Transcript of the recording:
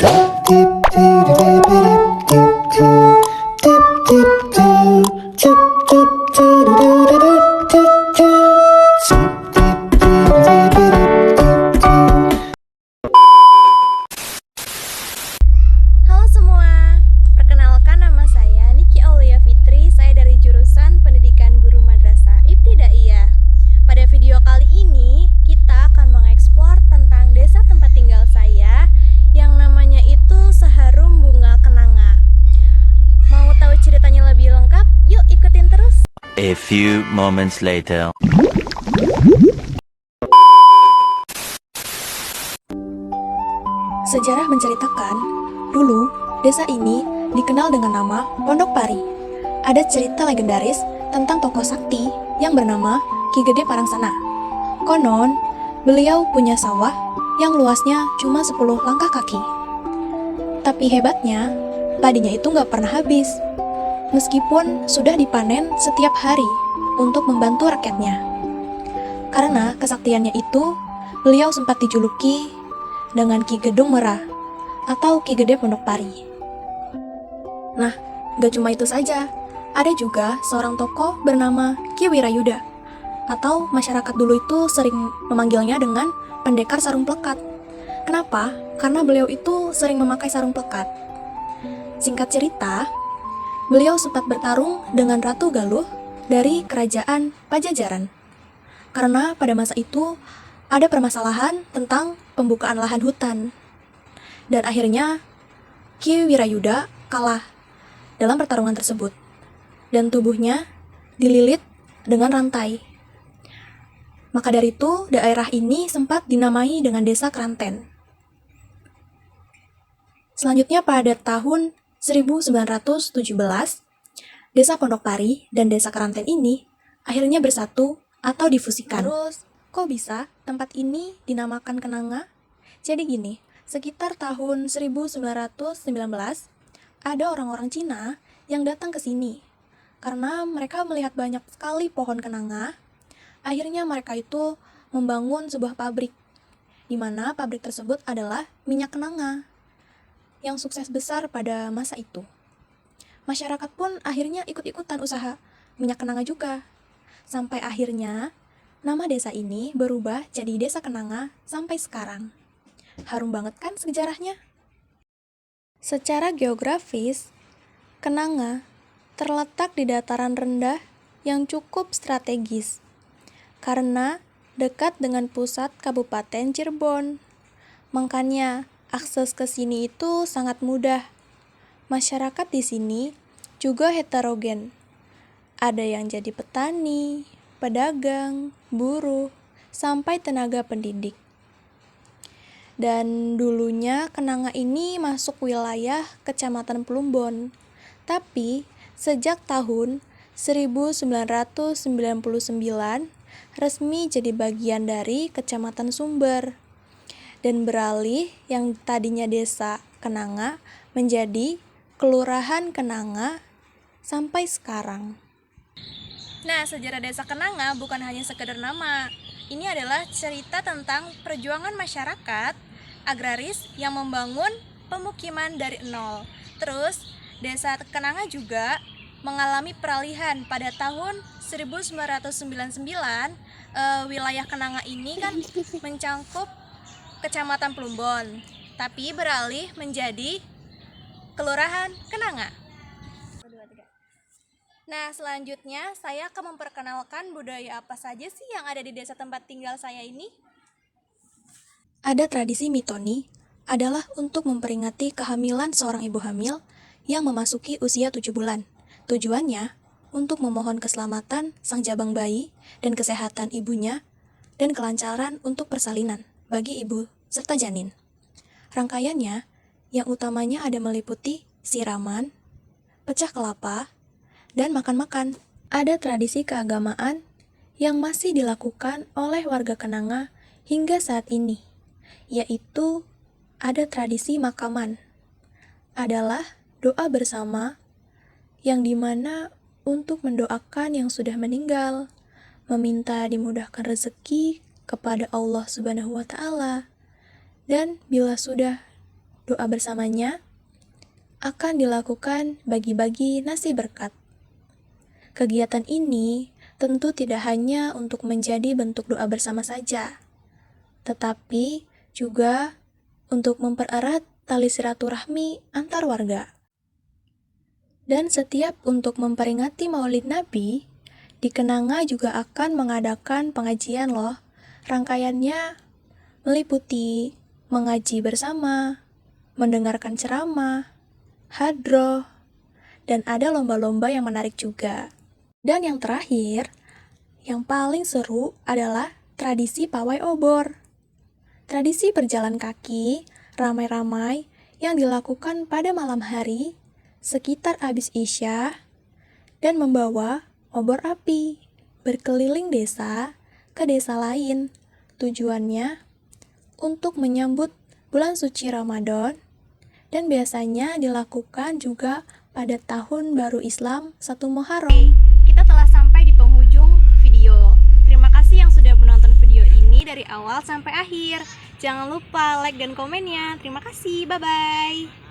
Halo semua, perkenalkan nama saya Niki Aulia Fitri, saya dari jurusan Pendidikan Guru Madrasah Ibtidaiyah. Pada video kali ini, kita akan mengeksplor tentang desa tempat tinggal saya yang namanya itu Seharum Bunga Kenanga. Mau tahu ceritanya lebih lengkap? Yuk ikutin terus! A few moments later. Sejarah menceritakan, dulu desa ini dikenal dengan nama Pondok Pari. Ada cerita legendaris tentang tokoh sakti yang bernama Ki Gede Parangsana. Konon, beliau punya sawah yang luasnya cuma 10 langkah kaki. Tapi hebatnya, padinya itu nggak pernah habis. Meskipun sudah dipanen setiap hari untuk membantu rakyatnya. Karena kesaktiannya itu, beliau sempat dijuluki dengan Ki Gedung Merah atau Ki Gede Pondok Pari. Nah, gak cuma itu saja, ada juga seorang tokoh bernama Ki Wirayuda, atau masyarakat dulu itu sering memanggilnya dengan pendekar sarung plekat. Kenapa? Karena beliau itu sering memakai sarung plekat. Singkat cerita, beliau sempat bertarung dengan Ratu Galuh dari kerajaan Pajajaran. Karena pada masa itu ada permasalahan tentang pembukaan lahan hutan. Dan akhirnya Ki Wirayuda kalah dalam pertarungan tersebut. Dan tubuhnya dililit dengan rantai. Maka dari itu daerah ini sempat dinamai dengan Desa Kranten. Selanjutnya pada tahun 1917, Desa Pondok Pari dan Desa Kranten ini akhirnya bersatu atau difusikan. Terus, kok bisa tempat ini dinamakan Kenanga? Jadi gini, sekitar tahun 1919, ada orang-orang Cina yang datang ke sini. Karena mereka melihat banyak sekali pohon kenanga, akhirnya mereka itu membangun sebuah pabrik, di mana pabrik tersebut adalah minyak kenanga, yang sukses besar pada masa itu. Masyarakat pun akhirnya ikut-ikutan usaha minyak kenanga juga. Sampai akhirnya, nama desa ini berubah jadi Desa Kenanga sampai sekarang. Harum banget kan sejarahnya? Secara geografis, Kenanga terletak di dataran rendah yang cukup strategis karena dekat dengan pusat Kabupaten Cirebon. Makanya, akses ke sini itu sangat mudah. Masyarakat di sini juga heterogen. Ada yang jadi petani, pedagang, buruh, sampai tenaga pendidik. Dan dulunya Kenanga ini masuk wilayah Kecamatan Plumbon. Tapi sejak tahun 1999 resmi jadi bagian dari Kecamatan Sumber. Dan beralih yang tadinya Desa Kenanga menjadi Kelurahan Kenanga sampai sekarang. Nah, sejarah Desa Kenanga bukan hanya sekedar nama. Ini adalah cerita tentang perjuangan masyarakat agraris yang membangun pemukiman dari nol. Terus, Desa Kenanga juga mengalami peralihan pada tahun 1999. Wilayah Kenanga ini kan mencangkup Kecamatan Plumbon, tapi beralih menjadi Kelurahan Kenanga. Nah, selanjutnya saya akan memperkenalkan budaya apa saja sih yang ada di desa tempat tinggal saya ini. Ada tradisi mitoni adalah untuk memperingati kehamilan seorang ibu hamil yang memasuki usia 7 bulan. Tujuannya untuk memohon keselamatan sang jabang bayi dan kesehatan ibunya dan kelancaran untuk persalinan bagi ibu serta janin. Rangkaiannya yang utamanya ada meliputi siraman, pecah kelapa, dan makan-makan. Ada tradisi keagamaan yang masih dilakukan oleh warga Kenanga hingga saat ini, yaitu ada tradisi makaman. Adalah doa bersama yang dimana untuk mendoakan yang sudah meninggal, meminta dimudahkan rezeki kepada Allah Subhanahu wa Ta'ala, dan bila sudah doa bersamanya akan dilakukan bagi-bagi nasi berkat. Kegiatan ini tentu tidak hanya untuk menjadi bentuk doa bersama saja, tetapi juga untuk mempererat tali silaturahmi antar warga. Dan setiap untuk memperingati Maulid Nabi, di Kenanga juga akan mengadakan pengajian loh. Rangkaiannya meliputi mengaji bersama, mendengarkan ceramah, hadroh, dan ada lomba-lomba yang menarik juga. Dan yang terakhir, yang paling seru adalah tradisi pawai obor. Tradisi berjalan kaki, ramai-ramai yang dilakukan pada malam hari sekitar habis Isya dan membawa obor api berkeliling desa ke desa lain. Tujuannya untuk menyambut bulan suci Ramadan dan biasanya dilakukan juga pada tahun baru Islam 1 Muharram. Kita telah sampai di penghujung video. Terima kasih yang sudah menonton video ini dari awal sampai akhir. Jangan lupa like dan komennya. Terima kasih, bye-bye.